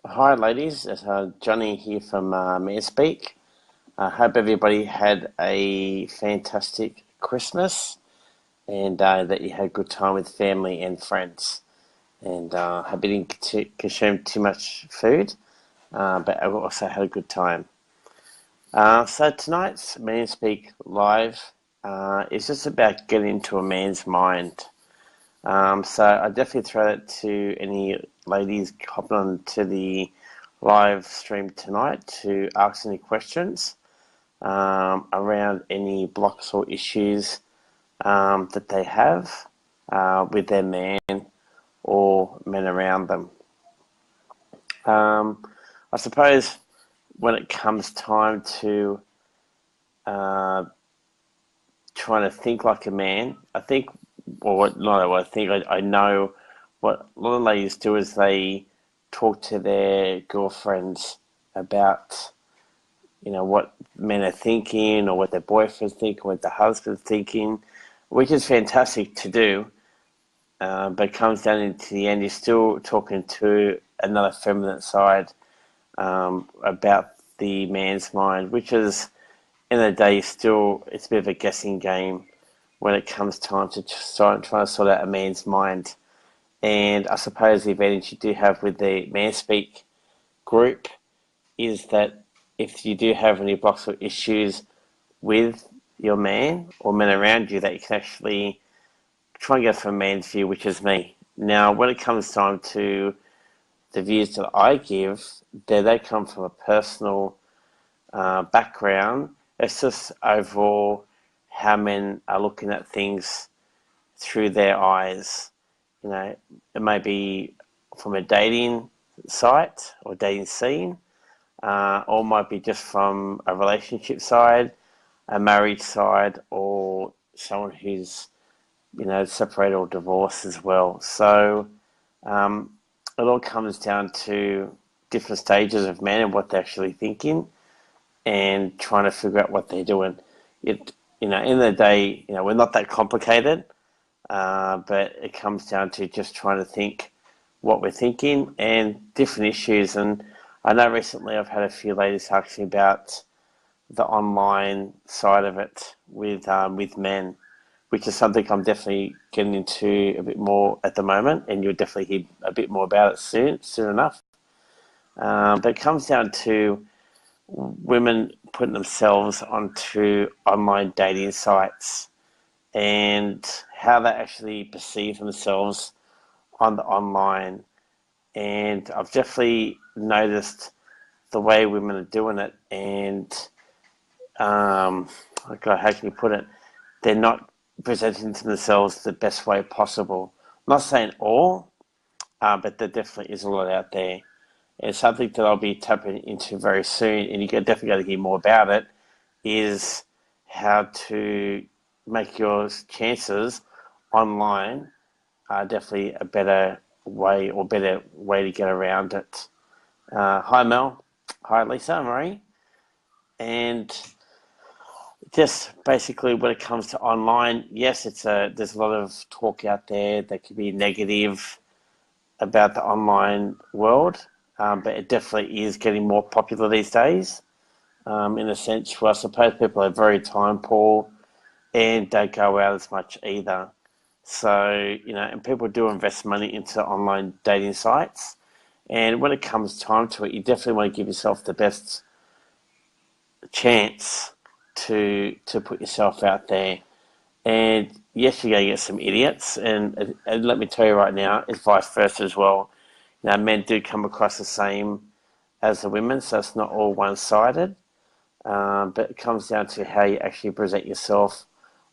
Hi, ladies. It's Johnny here from Manspeak. I hope everybody had a fantastic Christmas and that you had a good time with family and friends. And hope you didn't consume too much food, but I also had a good time. So tonight's Manspeak Live is just about getting into a man's mind. So I definitely throw that to any ladies hopping on to the live stream tonight to ask any questions around any blocks or issues that they have with their man or men around them. I suppose when it comes time to uh, trying to think like a man, I think, or not what I think, I know what a lot of ladies do is they talk to their girlfriends about, what men are thinking or what their boyfriend's thinking, what the husband's thinking, which is fantastic to do. But it comes down into the end, you're still talking to another feminine side about the man's mind, which is, in the day, still it's a bit of a guessing game when it comes time to try to sort out a man's mind. And I suppose the advantage you do have with the Manspeak group is that if you do have any blocks or issues with your man or men around you, that you can actually try and get from a man's view, which is me. Now, when it comes time to the views that I give, they come from a personal background. It's just overall how men are looking at things through their eyes. It may be from a dating site or dating scene, or might be just from a relationship side, a marriage side, or someone who's separated or divorced as well. So um, it all comes down to different stages of men and what they're actually thinking, and trying to figure out what they're doing. In the day, we're not that complicated, but it comes down to just trying to think what we're thinking and different issues. And I know recently I've had a few ladies ask me about the online side of it with men, which is something I'm definitely getting into a bit more at the moment, and you'll definitely hear a bit more about it soon enough. But it comes down to women putting themselves onto online dating sites and how they actually perceive themselves on the online. And I've definitely noticed the way women are doing it, and oh God, how can you put it? They're not presenting to themselves the best way possible. I'm not saying all, but there definitely is a lot out there. And it's something that I'll be tapping into very soon, and you're definitely going to hear more about it, is how to make your chances online definitely a better way to get around it. Hi, Mel. Hi, Lisa, Marie. And just basically when it comes to online, yes, there's a lot of talk out there that could be negative about the online world, but it definitely is getting more popular these days. In a sense where I suppose people are very time poor and don't go out as much either. So, and people do invest money into online dating sites. And when it comes time to it, you definitely want to give yourself the best chance to put yourself out there. And yes, you're going to get some idiots. And let me tell you right now, it's vice versa as well. Men do come across the same as the women, so it's not all one-sided. But it comes down to how you actually present yourself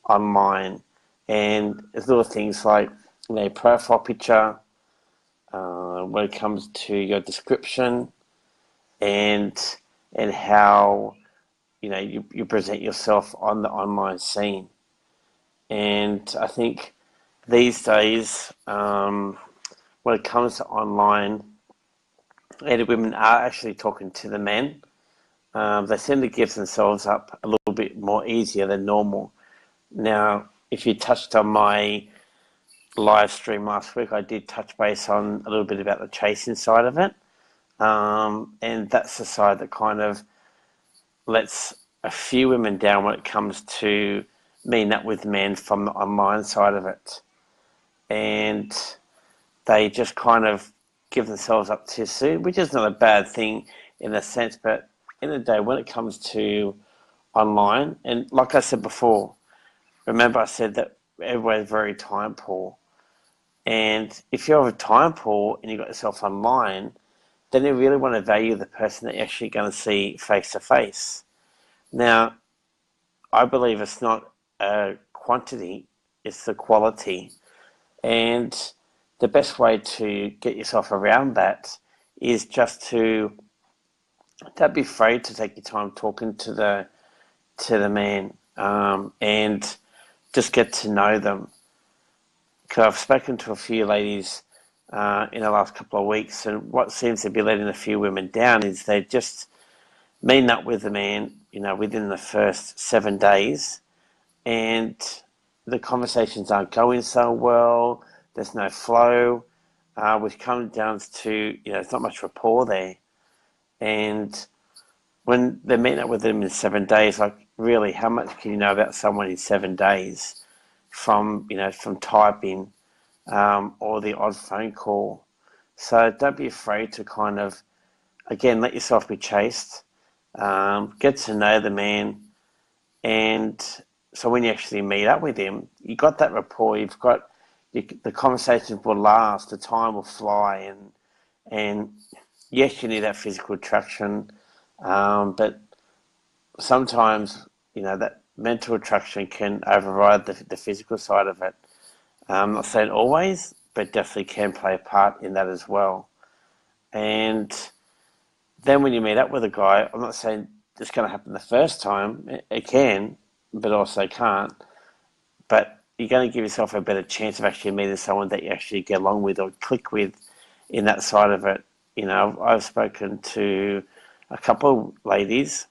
online. And there's little things like profile picture, when it comes to your description, and how you present yourself on the online scene. And I think these days, when it comes to online, the women are actually talking to the men. They seem to give themselves up a little bit more easier than normal. Now, if you touched on my live stream last week, I did touch base on a little bit about the chasing side of it. And that's the side that kind of lets a few women down when it comes to meeting up with men from the online side of it. And they just kind of give themselves up too soon, which is not a bad thing in a sense, but in the day, when it comes to online, and like I said before, remember I said that everyone's very time poor. And if you're a time poor and you've got yourself online, then you really want to value the person that you're actually going to see face to face. Now, I believe it's not a quantity, it's the quality. And the best way to get yourself around that is just to don't be afraid to take your time talking to the man, and just get to know them. Because I've spoken to a few ladies in the last couple of weeks, and what seems to be letting a few women down is they just meeting up with the man, within the first 7 days, and the conversations aren't going so well. There's no flow, which comes down to there's not much rapport there, and when they're meeting up with them in 7 days, like really, how much can you know about someone in 7 days from typing, or the odd phone call? So don't be afraid to kind of, again, let yourself be chased, get to know the man, and so when you actually meet up with him, you got that rapport. The conversations will last, the time will fly, and yes, you need that physical attraction, but sometimes that mental attraction can override the physical side of it. I'm not saying always, but definitely can play a part in that as well. And then when you meet up with a guy, I'm not saying it's going to happen the first time. It can, but also can't. But you're going to give yourself a better chance of actually meeting someone that you actually get along with or click with in that side of it. I've spoken to a couple of ladies,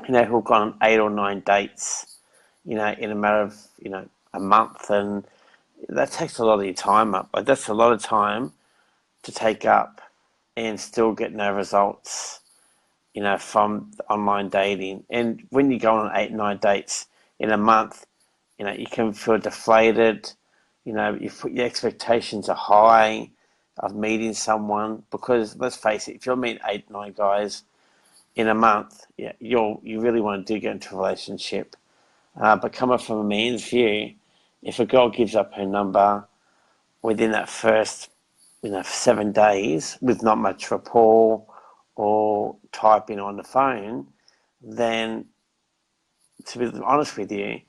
who've gone on 8 or 9 dates, in a matter of, a month, and that takes a lot of your time up. Like, that's a lot of time to take up and still get no results, from online dating. And when you go on 8, 9 dates in a month, you can feel deflated. Your expectations are high of meeting someone, because let's face it, if you're meeting 8, 9 guys in a month, yeah, you really want to do get into a relationship. But coming from a man's view, if a girl gives up her number within that first, 7 days with not much rapport or typing on the phone, then to be honest with you,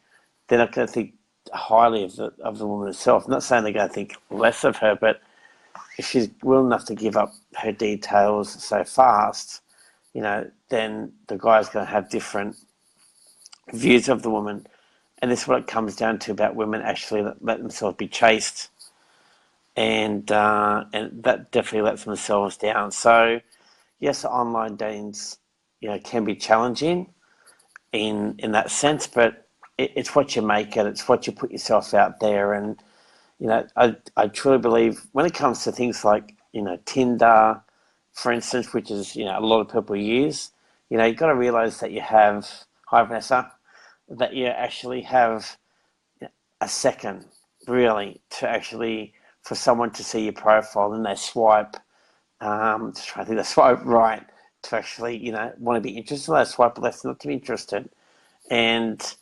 they're not going to think highly of the woman herself. I'm not saying they're going to think less of her, but if she's willing enough to give up her details so fast, then the guy's going to have different views of the woman. And this is what it comes down to about women actually let themselves be chased, and that definitely lets themselves down. So yes, online dating's can be challenging in that sense, but it's what you make it. It's what you put yourself out there, and I truly believe when it comes to things like Tinder, for instance, which is a lot of people use. You've got to realize that you have, hi Vanessa, that you actually have a second, really, to actually for someone to see your profile, and they swipe, just trying to think, they swipe right to actually want to be interested. They swipe left not to be interested, and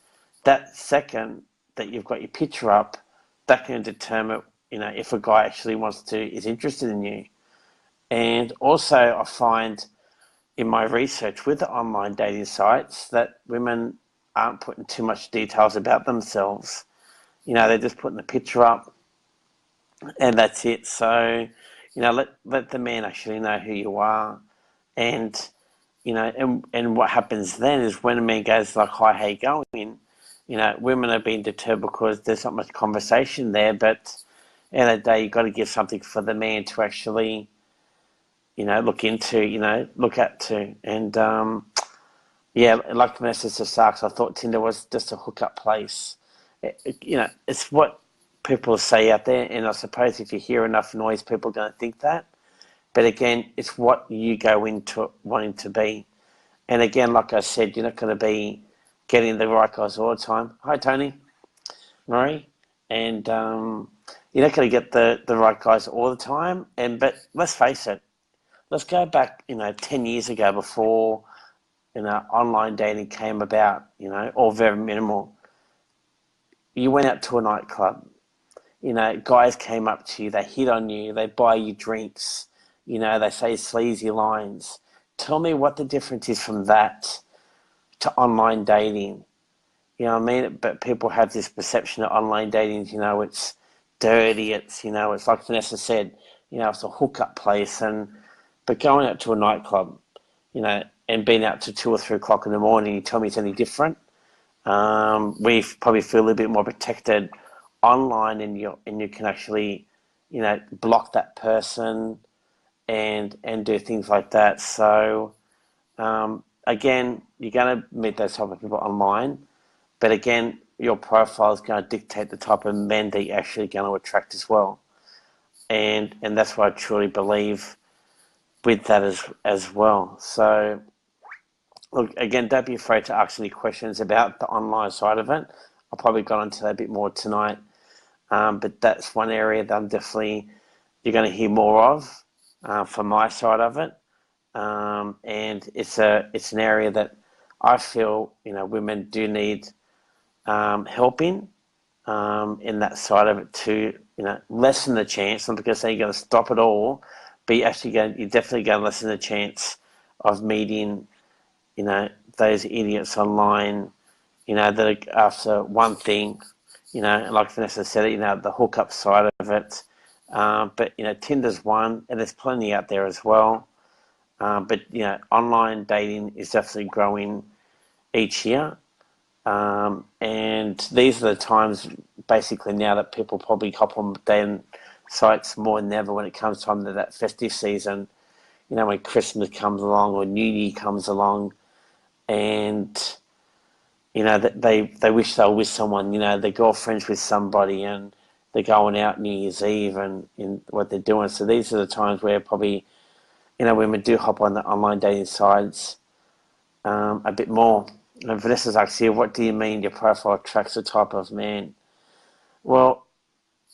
that second that you've got your picture up, that can determine if a guy actually is interested in you. And also, I find in my research with the online dating sites that women aren't putting too much details about themselves. They're just putting the picture up, and that's it. So, let the man actually know who you are, and and what happens then is when a man goes like, "Hi, how you going?" Women are being deterred because there's not much conversation there. But at the end of the day, you've got to give something for the man to actually, look into, look at to, and yeah, like Vanessa Sarks, I thought Tinder was just a hookup place. It's what people say out there, and I suppose if you hear enough noise, people don't think that. But again, it's what you go into it wanting to be. And again, like I said, you're not going to be getting the right guys all the time. Hi, Tony, Murray. And you're not going to get the right guys all the time. But let's face it, let's go back, 10 years ago before, online dating came about, or very minimal. You went out to a nightclub, guys came up to you, they hit on you, they buy you drinks, they say sleazy lines. Tell me what the difference is from that to online dating. You know what I mean? But people have this perception that online dating, it's dirty, it's like Vanessa said, it's a hookup place. But going out to a nightclub, and being out to 2 or 3 o'clock in the morning, you tell me it's any different. We probably feel a little bit more protected online, and you can actually, block that person and do things like that. So again, you're going to meet those type of people online, but again, your profile is going to dictate the type of men that you're actually going to attract as well. And that's what I truly believe with that as well. So look, again, don't be afraid to ask any questions about the online side of it. I'll probably go into that a bit more tonight. But that's one area that you're going to hear more of from my side of it. And it's an area that I feel, women do need help in that side of it to, lessen the chance, not because you're going to stop it all, but you're definitely going to lessen the chance of meeting, those idiots online, that are after one thing, like Vanessa said, the hookup side of it. But, Tinder's one, and there's plenty out there as well. But, online dating is definitely growing each year. And these are the times, basically, now that people probably hop on dating sites more than ever when it comes time to that festive season, when Christmas comes along or New Year comes along, and they wish they were with someone, their girlfriend's with somebody, and they're going out New Year's Eve and in what they're doing. So these are the times where probably, women do hop on the online dating sites a bit more. And Vanessa's actually, what do you mean your profile attracts the type of man? Well,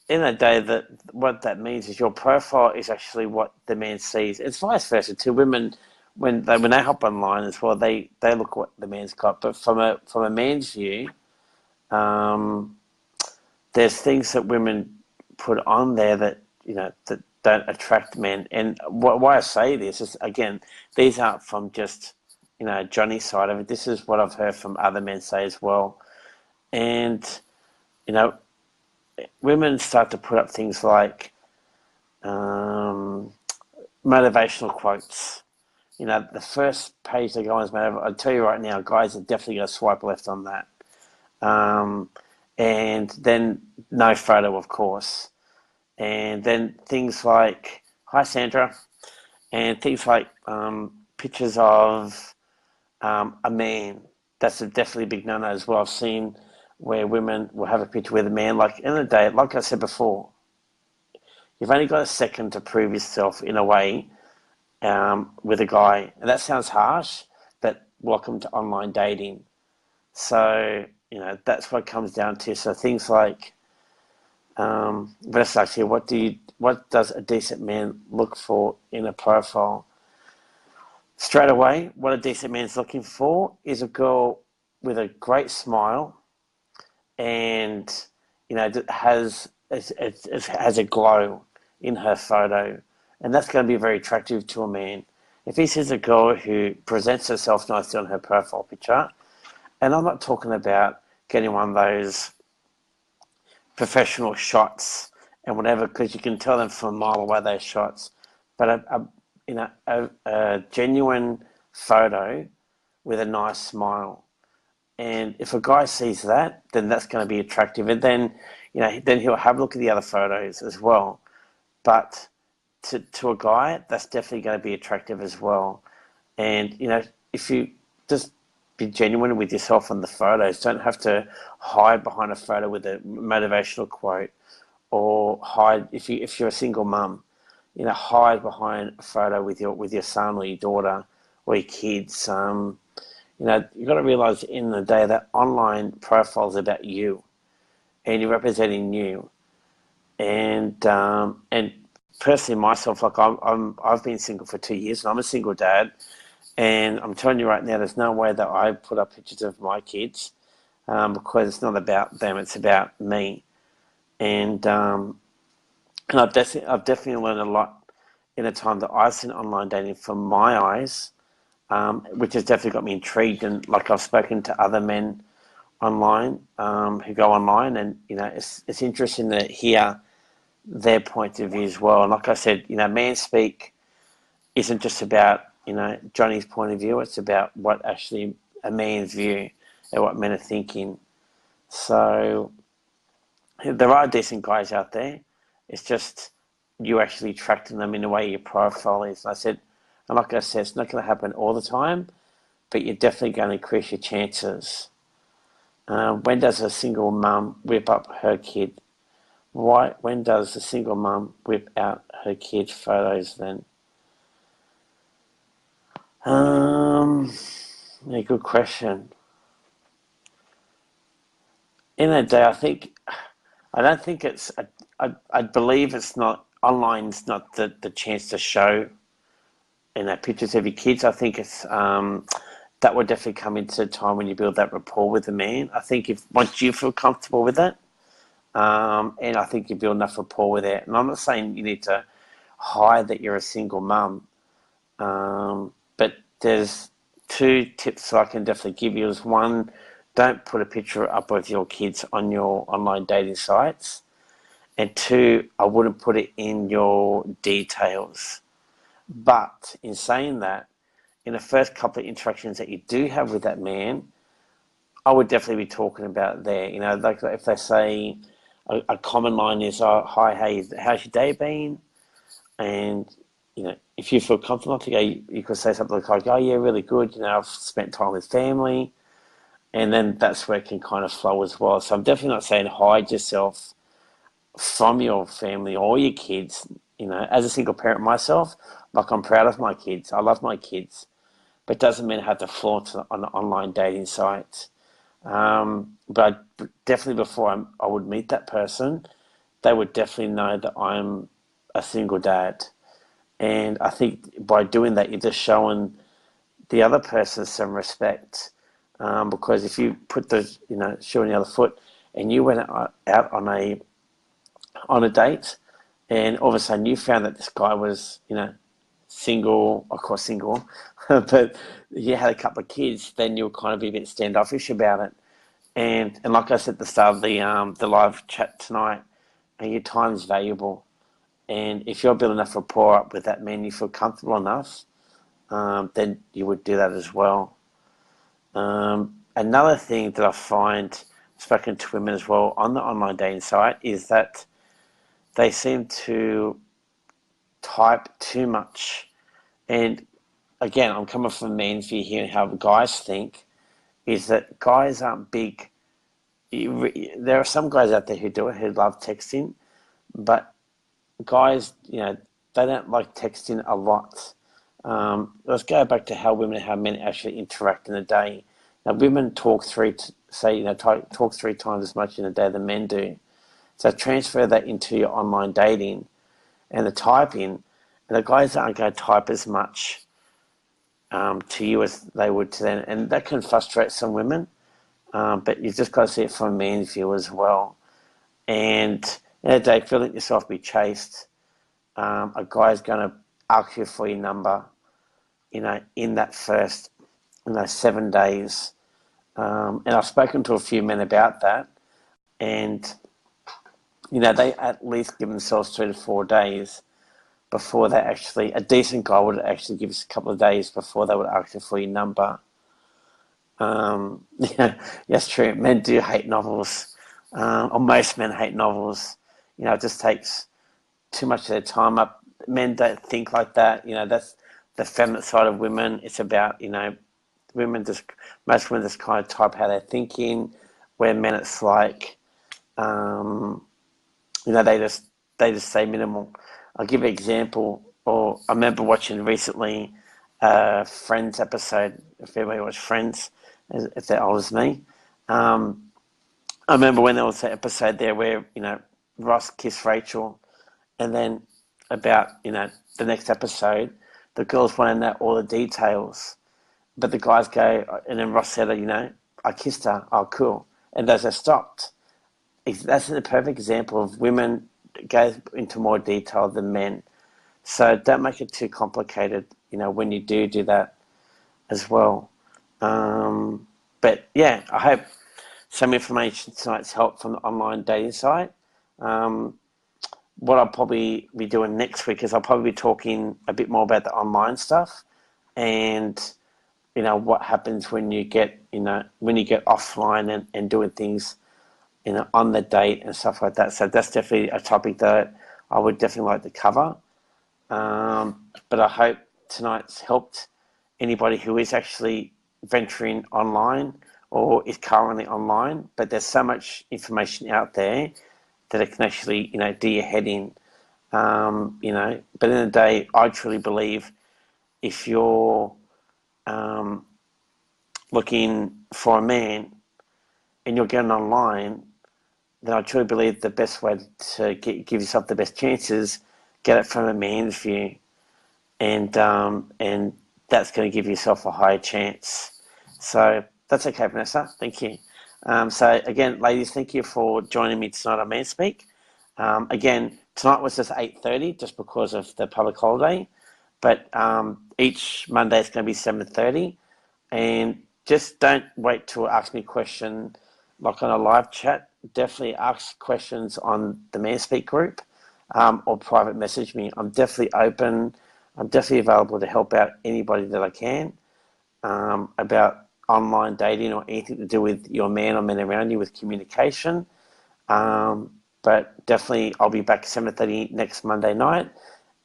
in the day, that what that means is your profile is actually what the man sees. It's vice versa too. Women, when they hop online as well, they look what the man's got. But from a man's view, there's things that women put on there that that don't attract men. And why I say this is, again, these aren't from just Johnny's side of it. This is what I've heard from other men say as well. And you know, women start to put up things like motivational quotes. The first page they go on is motivational. I'll tell you right now, guys are definitely going to swipe left on that. And then no photo, of course. And then things like, hi Sandra, and things like pictures of a man. That's definitely a big no-no as well. I've seen where women will have a picture with a man. Like, in the day, like I said before, you've only got a second to prove yourself in a way with a guy. And that sounds harsh, but welcome to online dating. So, that's what it comes down to. So things like, Vanessa, actually, what does a decent man look for in a profile? Straight away, what a decent man's looking for is a girl with a great smile and that has a glow in her photo, and that's going to be very attractive to a man. If he sees a girl who presents herself nicely on her profile picture, and I'm not talking about getting one of those professional shots and whatever, because you can tell them from a mile away those shots, but a genuine photo with a nice smile. And if a guy sees that, then that's going to be attractive. And then, then he'll have a look at the other photos as well. But to a guy, that's definitely going to be attractive as well. And, if you just be genuine with yourself on the photos, don't have to hide behind a photo with a motivational quote, or hide if you're a single mum. hide behind a photo with your son or your daughter or your kids. You've got to realize at the end of the day that online profile is about you and you're representing you. And personally myself, like I've been single for 2 years and I'm a single dad. And I'm telling you right now, there's no way that I put up pictures of my kids because it's not about them; it's about me. And I've definitely learned a lot in the time that I've seen online dating from my eyes, which has definitely got me intrigued. And like I've spoken to other men online who go online, and it's interesting to hear their point of view as well. And like I said, man speak isn't just about Johnny's point of view. It's about what actually a man's view and what men are thinking. So there are decent guys out there. It's just you actually attracting them in the way your profile is. And like I said, it's not going to happen all the time, but you're definitely going to increase your chances. When does a single mum whip up her kid? Why? When does a single mum whip out her kid's photos then? Um, yeah, good question. In a day, I don't think I believe it's not online's not the chance to show pictures of your kids. I think it's that would definitely come into a time when you build that rapport with the man. I think if once you feel comfortable with it, and I think you build enough rapport with it. And I'm not saying you need to hide that you're a single mum, but there's two tips I can definitely give you. Is one, don't put a picture up of your kids on your online dating sites. And two, I wouldn't put it in your details. But in saying that, in the first couple of interactions that you do have with that man, I would definitely be talking about it there. Like if they say a common line is, "Oh, hi, hey, how's your day been?" And if you feel comfortable enough to go, you could say something like, "Oh, yeah, really good. I've spent time with family," and then that's where it can kind of flow as well. So I'm definitely not saying hide yourself from your family or your kids. As a single parent myself, like I'm proud of my kids. I love my kids, but doesn't mean I have to flaunt it on the online dating sites. But definitely before I would meet that person, they would definitely know that I'm a single dad. And I think by doing that, you're just showing the other person some respect. Because if you put the, shoe on the other foot, and you went out on a date, and all of a sudden you found that this guy was, single, of course single, but he had a couple of kids, then you'll kind of be a bit standoffish about it. And like I said at the start of the live chat tonight, your time is valuable. And if you're building enough rapport up with that man, you feel comfortable enough, then you would do that as well. Another thing that I find, spoken to women as well on the online dating site, is that they seem to type too much. And again, I'm coming from a man's view here and how guys think, is that guys aren't big. There are some guys out there who do it, who love texting, but guys, they don't like texting a lot. Let's go back to how women and how men actually interact in a day. Now, women talk talk 3 times as much in a day than men do. So transfer that into your online dating and the typing, and the guys aren't going to type as much to you as they would to them, and that can frustrate some women. But you've just got to see it from a man's view as well. And in a day, feeling yourself be chased, a guy's going to ask you for your number, in that first, 7 days. And I've spoken to a few men about that, and they at least give themselves 3 to 4 days before they actually. A decent guy would actually give us a couple of days before they would ask you for your number. Yeah, yes, true. Men do hate novels, or most men hate novels. It just takes too much of their time up. Men don't think like that. That's the feminine side of women. It's about, women just, most women just kind of type how they're thinking, where men it's like, they just say minimal. I'll give an example. Or I remember watching recently Friends episode. If anybody watched Friends, if they're old as me, um, I remember when there was an episode there where Ross kissed Rachel, and then about the next episode, the girls want to know all the details, but the guys go, and then Ross said, I kissed her. Oh, cool. And those are stopped. That's a perfect example of women go into more detail than men. So don't make it too complicated, when you do that as well. But yeah, I hope some information tonight's helped from the online dating site. What I'll probably be doing next week is I'll probably be talking a bit more about the online stuff and what happens when you get offline and doing things on the date and stuff like that. So that's definitely a topic that I would definitely like to cover. But I hope tonight's helped anybody who is actually venturing online or is currently online. But there's so much information out there that it can actually, do your head in. But in the day, I truly believe if you're looking for a man and you're getting online, then I truly believe the best way to give yourself the best chances, get it from a man's view, and that's going to give yourself a higher chance. So that's okay, Vanessa. Thank you. So again, ladies, thank you for joining me tonight on Manspeak. Again, tonight was just 8:30, just because of the public holiday, but each Monday is going to be 7:30, and just don't wait to ask me a question like on a live chat. Definitely ask questions on the Manspeak group, or private message me. I'm definitely open. I'm definitely available to help out anybody that I can about online dating or anything to do with your man or men around you with communication. But definitely I'll be back 7:30 next Monday night.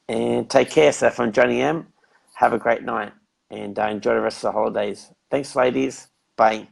And take care. So from Johnny M, have a great night and enjoy the rest of the holidays. Thanks, ladies. Bye.